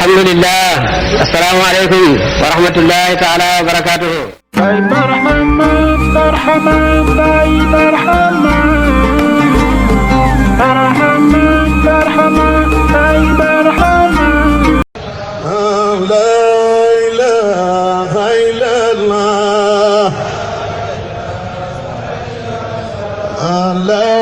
الحمد لله. السلام عليكم ورحمة الله تعالى وبركاته. لا إله إلا الله لا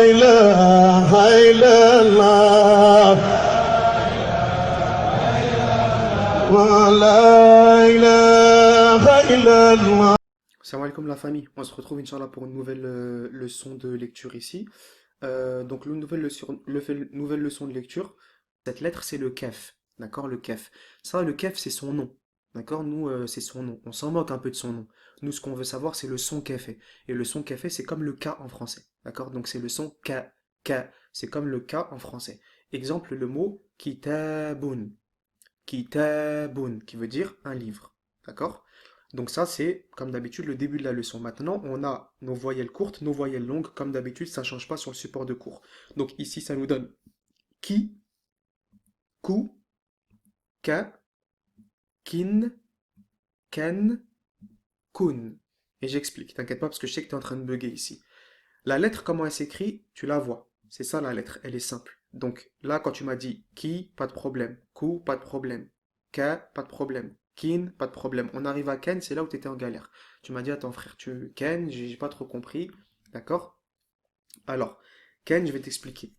إله إلا الله لا إله إلا الله. Salam alaikum la famille, on se retrouve Inch'Allah pour une nouvelle leçon de lecture ici. Donc nouvelle leçon de lecture, cette lettre c'est le kaf, d'accord, le kaf. Ça, le kaf c'est son nom, d'accord, nous c'est son nom, on s'en moque un peu de son nom. Nous ce qu'on veut savoir c'est le son qu'elle fait. Et le son qu'elle fait c'est comme le K en français, d'accord, donc c'est le son K, K, c'est comme le K en français. Exemple, le mot kitabun, kitabun, qui veut dire un livre, d'accord. Donc ça, c'est, comme d'habitude, le début de la leçon. Maintenant, on a nos voyelles courtes, nos voyelles longues. Comme d'habitude, ça ne change pas sur le support de cours. Donc ici, ça nous donne ki, ku, ka, kin, ken, kun. Et j'explique, t'inquiète pas, parce que je sais que tu es en train de bugger ici. La lettre, comment elle s'écrit, tu la vois. C'est ça la lettre, elle est simple. Donc là, quand tu m'as dit ki, pas de problème. Ku, pas de problème. Ka, pas de problème. Kin, pas de problème. On arrive à Ken, c'est là où tu étais en galère. Tu m'as dit, attends frère, Ken, j'ai pas trop compris. D'accord? Alors, Ken, je vais t'expliquer.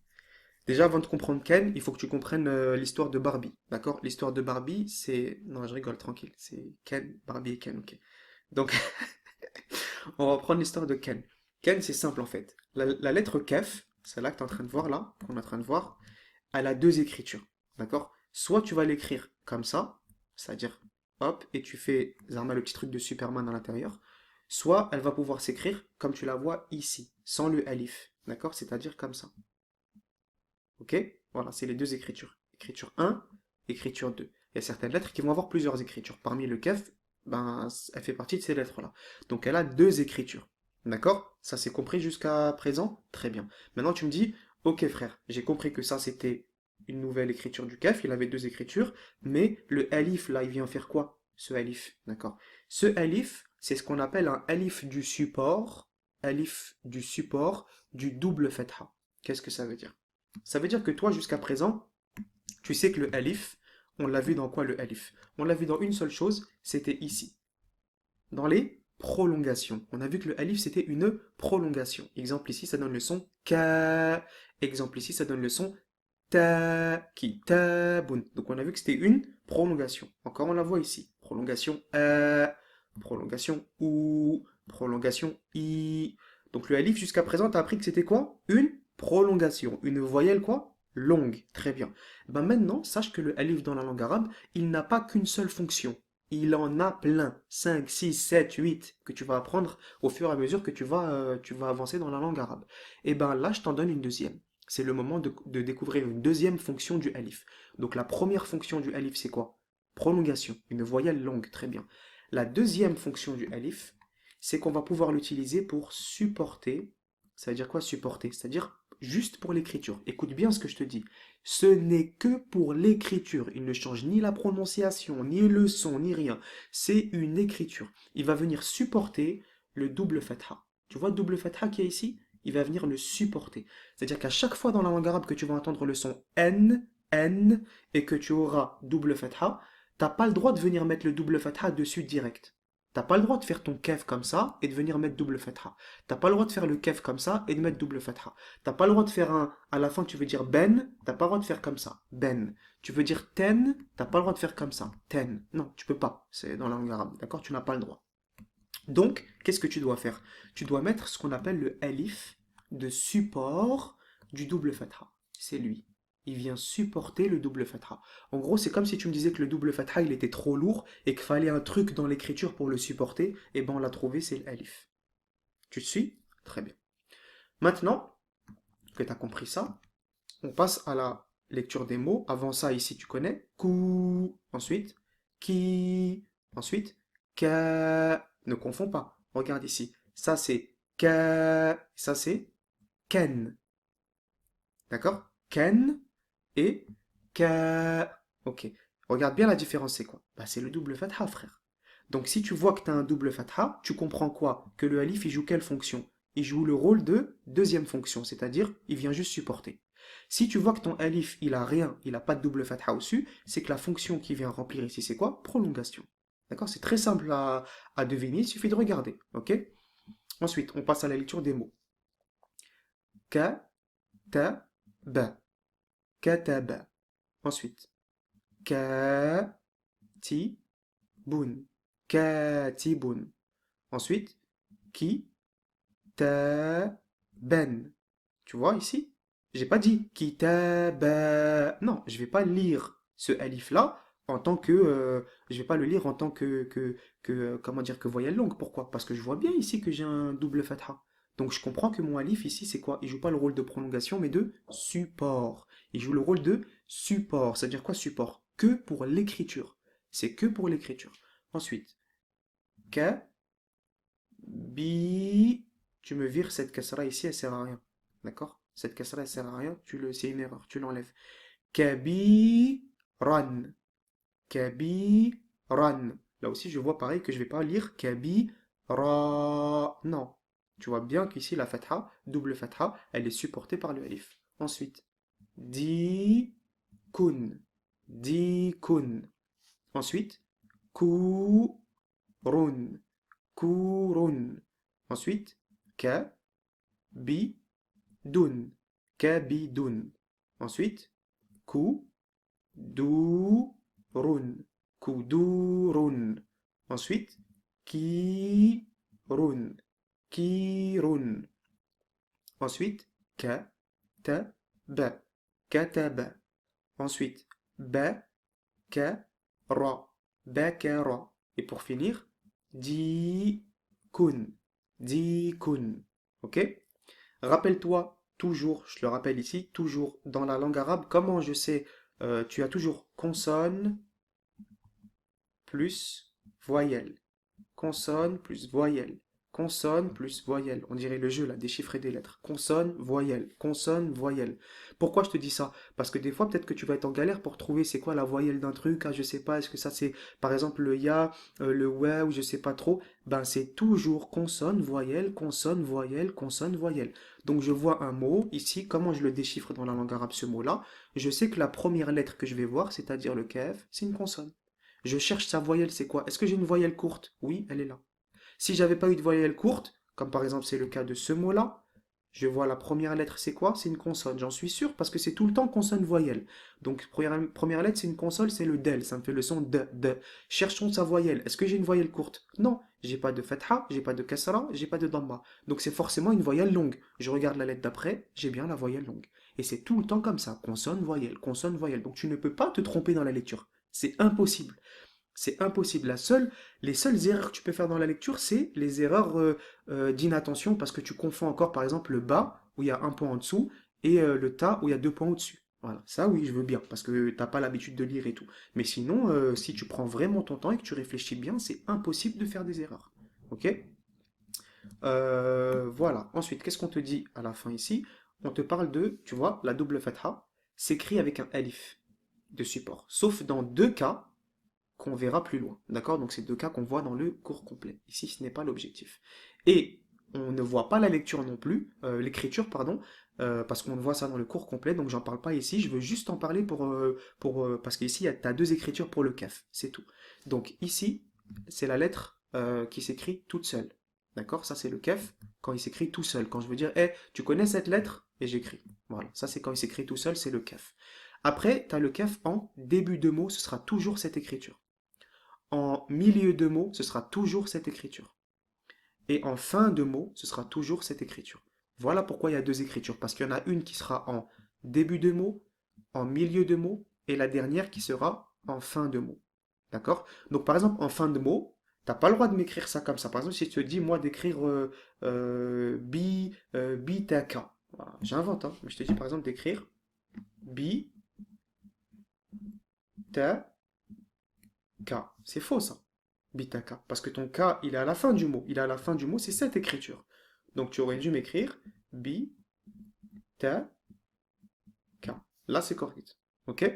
Déjà, avant de comprendre Ken, il faut que tu comprennes l'histoire de Barbie. D'accord? L'histoire de Barbie, c'est... Non, je rigole, tranquille. C'est Ken, Barbie et Ken, ok. Donc, on va reprendre l'histoire de Ken. Ken, c'est simple en fait. La lettre Kef, celle-là que tu es en train de voir là, qu'on est en train de voir, elle a deux écritures. D'accord? Soit tu vas l'écrire comme ça, c'est-à-dire, hop, et tu fais, Zarma, le petit truc de Superman à l'intérieur. Soit elle va pouvoir s'écrire comme tu la vois ici, sans le alif. D'accord? C'est-à-dire comme ça. Ok? Voilà, c'est les deux écritures. Écriture 1, écriture 2. Il y a certaines lettres qui vont avoir plusieurs écritures. Parmi le kef, ben, elle fait partie de ces lettres-là. Donc elle a deux écritures. D'accord? Ça c'est compris jusqu'à présent? Très bien. Maintenant tu me dis, ok frère, j'ai compris que ça c'était une nouvelle écriture du kef, il avait deux écritures, mais le alif là, il vient faire quoi? Ce alif, d'accord? Ce alif, c'est ce qu'on appelle un alif du support du double fatha. Qu'est-ce que ça veut dire? Ça veut dire que toi, jusqu'à présent, tu sais que le alif, on l'a vu dans quoi le alif? On l'a vu dans une seule chose, c'était ici. Dans les prolongations. On a vu que le alif, c'était une prolongation. Exemple ici, ça donne le son ka. Exemple ici, ça donne le son ta, qui taboun. Donc on a vu que c'était une prolongation. Encore, on la voit ici. Prolongation a, prolongation ou, prolongation i. Donc le alif, jusqu'à présent, tu as appris que c'était quoi? Une prolongation. Une voyelle quoi? Longue. Très bien. Ben maintenant, sache que le alif dans la langue arabe, il n'a pas qu'une seule fonction. Il en a plein. 5, 6, 7, 8 que tu vas apprendre au fur et à mesure que tu vas avancer dans la langue arabe. Et ben là, je t'en donne une deuxième. C'est le moment de découvrir une deuxième fonction du alif. Donc la première fonction du alif, c'est quoi? Prolongation. Une voyelle longue. Très bien. La deuxième fonction du alif, c'est qu'on va pouvoir l'utiliser pour supporter. Ça veut dire quoi supporter? C'est-à-dire juste pour l'écriture. Écoute bien ce que je te dis. Ce n'est que pour l'écriture. Il ne change ni la prononciation, ni le son, ni rien. C'est une écriture. Il va venir supporter le double fatha. Tu vois le double fatha qui est ici? Il va venir le supporter. C'est-à-dire qu'à chaque fois dans la langue arabe que tu vas entendre le son N, N, et que tu auras double fatha, t'as pas le droit de venir mettre le double fatha dessus direct. T'as pas le droit de faire ton kef comme ça et de venir mettre double fatha. T'as pas le droit de faire le kef comme ça et de mettre double fatha. T'as pas le droit de faire un, à la fin tu veux dire ben, t'as pas le droit de faire comme ça, ben. Tu veux dire ten, t'as pas le droit de faire comme ça, ten. Non, tu peux pas, c'est dans la langue arabe, d'accord? Tu n'as pas le droit. Donc, qu'est-ce que tu dois faire? Tu dois mettre ce qu'on appelle le alif de support du double fatha. C'est lui. Il vient supporter le double fatha. En gros, c'est comme si tu me disais que le double fatha, il était trop lourd et qu'il fallait un truc dans l'écriture pour le supporter. Et ben, on l'a trouvé, c'est l'alif. Tu te suis? Très bien. Maintenant que tu as compris ça, on passe à la lecture des mots. Avant ça, ici, tu connais. Kou. Ensuite, ki. Ensuite, ka. Ne confonds pas. Regarde ici. Ça, c'est ka. Ça, c'est ken. D'accord? Ken et ka. Ok. Regarde bien la différence, c'est quoi? Bah, c'est le double fatha, frère. Donc si tu vois que tu as un double fatha, tu comprends quoi? Que le alif, il joue quelle fonction? Il joue le rôle de deuxième fonction, c'est-à-dire, il vient juste supporter. Si tu vois que ton alif, il a rien, il n'a pas de double fatha au-dessus, c'est que la fonction qui vient remplir ici, c'est quoi? Prolongation. D'accord? C'est très simple à deviner, il suffit de regarder. Ok? Ensuite, on passe à la lecture des mots. Ka, ta, ba. Kataba. Ensuite, ka, ti, bun. Katibun. Ensuite, ki, ta, ben. Tu vois ici? J'ai pas dit kitaba. Non, je vais pas lire ce alif-là en tant que. Je vais pas le lire en tant comment dire, que voyelle longue. Pourquoi? Parce que je vois bien ici que j'ai un double fatha. Donc je comprends que mon alif ici, c'est quoi? Il joue pas le rôle de prolongation, mais de support. Il joue le rôle de support. C'est-à-dire quoi support? Que pour l'écriture. C'est que pour l'écriture. Ensuite, ka, bi. Tu me vires cette kasra ici, elle sert à rien. D'accord? Cette kasra, elle sert à rien. C'est une erreur. Tu l'enlèves. Kabiran. Kabiran. Là aussi, je vois pareil que je vais pas lire kabira. Non. Tu vois bien qu'ici, la fatha, double fatha, elle est supportée par le alif. Ensuite, di kun. Di kun. Ensuite, kurun. Kurun. Ensuite, ka, bi, dun. Kabidun. Ensuite, ku, du, run. Kudurun. Ensuite, ki, run. Kirun. Ensuite, ka, ta, ba. Kataba. Ensuite, ba, ka, ra. Bakara. Et pour finir, di, kun. Di, kun. Ok? Rappelle-toi toujours, je le rappelle ici, toujours dans la langue arabe, comment je sais, tu as toujours consonne plus voyelle. Consonne plus voyelle. Consonne plus voyelle. On dirait le jeu là, déchiffrer des lettres. Consonne, voyelle. Consonne, voyelle. Pourquoi je te dis ça? Parce que des fois, peut-être que tu vas être en galère pour trouver c'est quoi la voyelle d'un truc. Ah, je sais pas, est-ce que ça c'est par exemple le ya, le ouais ou je sais pas trop. Ben c'est toujours consonne, voyelle, consonne, voyelle, consonne, voyelle. Donc je vois un mot ici, comment je le déchiffre dans la langue arabe ce mot-là? Je sais que la première lettre que je vais voir, c'est-à-dire le kaf, c'est une consonne. Je cherche sa voyelle, c'est quoi? Est-ce que j'ai une voyelle courte? Oui, elle est là. Si j'avais pas eu de voyelle courte, comme par exemple c'est le cas de ce mot-là, je vois la première lettre, c'est quoi? C'est une consonne, j'en suis sûr, parce que c'est tout le temps consonne-voyelle. Donc première lettre, c'est une consonne, c'est le del, ça me fait le son de. Cherchons sa voyelle. Est-ce que j'ai une voyelle courte? Non, j'ai pas de fatha, j'ai pas de kasra, j'ai pas de damma. Donc c'est forcément une voyelle longue. Je regarde la lettre d'après, j'ai bien la voyelle longue. Et c'est tout le temps comme ça, consonne-voyelle, consonne-voyelle. Donc tu ne peux pas te tromper dans la lecture. C'est impossible. C'est impossible. Les seules erreurs que tu peux faire dans la lecture, c'est les erreurs d'inattention parce que tu confonds encore, par exemple, le bas où il y a un point en dessous et le ta où il y a deux points au-dessus. Voilà, ça oui, je veux bien parce que t'as pas l'habitude de lire et tout. Mais sinon, si tu prends vraiment ton temps et que tu réfléchis bien, c'est impossible de faire des erreurs. Ok? Voilà. Ensuite, qu'est-ce qu'on te dit à la fin ici? On te parle de, tu vois, la double fatha s'écrit avec un alif de support. Sauf dans deux cas qu'on verra plus loin. D'accord? Donc c'est deux cas qu'on voit dans le cours complet. Ici, ce n'est pas l'objectif. Et on ne voit pas la lecture non plus, l'écriture, pardon, parce qu'on voit ça dans le cours complet, donc j'en parle pas ici, je veux juste en parler parce qu'ici, tu as deux écritures pour le kaf, c'est tout. Donc ici, c'est la lettre qui s'écrit toute seule. D'accord? Ça, c'est le kaf quand il s'écrit tout seul. Quand je veux dire, hey, tu connais cette lettre? Et j'écris. Voilà, ça c'est quand il s'écrit tout seul, c'est le kaf. Après, tu as le kaf en début de mot, ce sera toujours cette écriture. En milieu de mot, ce sera toujours cette écriture. Et en fin de mot, ce sera toujours cette écriture. Voilà pourquoi il y a deux écritures. Parce qu'il y en a une qui sera en début de mot, en milieu de mot, et la dernière qui sera en fin de mot. D'accord? Donc par exemple, en fin de mot, t'as pas le droit de m'écrire ça comme ça. Par exemple, si je te dis, moi, d'écrire bitaka. Voilà, j'invente, hein. Mais je te dis par exemple d'écrire bi, ta, K. C'est faux ça. Bitaka. Parce que ton K, il est à la fin du mot. Il est à la fin du mot, c'est cette écriture. Donc tu aurais dû m'écrire bi, ta, K. Là, c'est correct. Ok?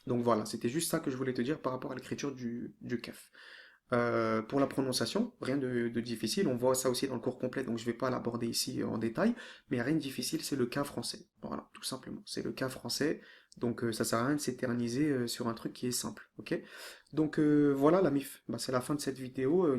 Donc voilà, c'était juste ça que je voulais te dire par rapport à l'écriture du kaf. Pour la prononciation, rien de difficile, on voit ça aussi dans le cours complet, donc je ne vais pas l'aborder ici en détail, mais rien de difficile, c'est le cas français. Voilà, tout simplement, c'est le cas français, donc ça sert à rien de s'éterniser sur un truc qui est simple, ok? Donc voilà la MIF, bah, c'est la fin de cette vidéo.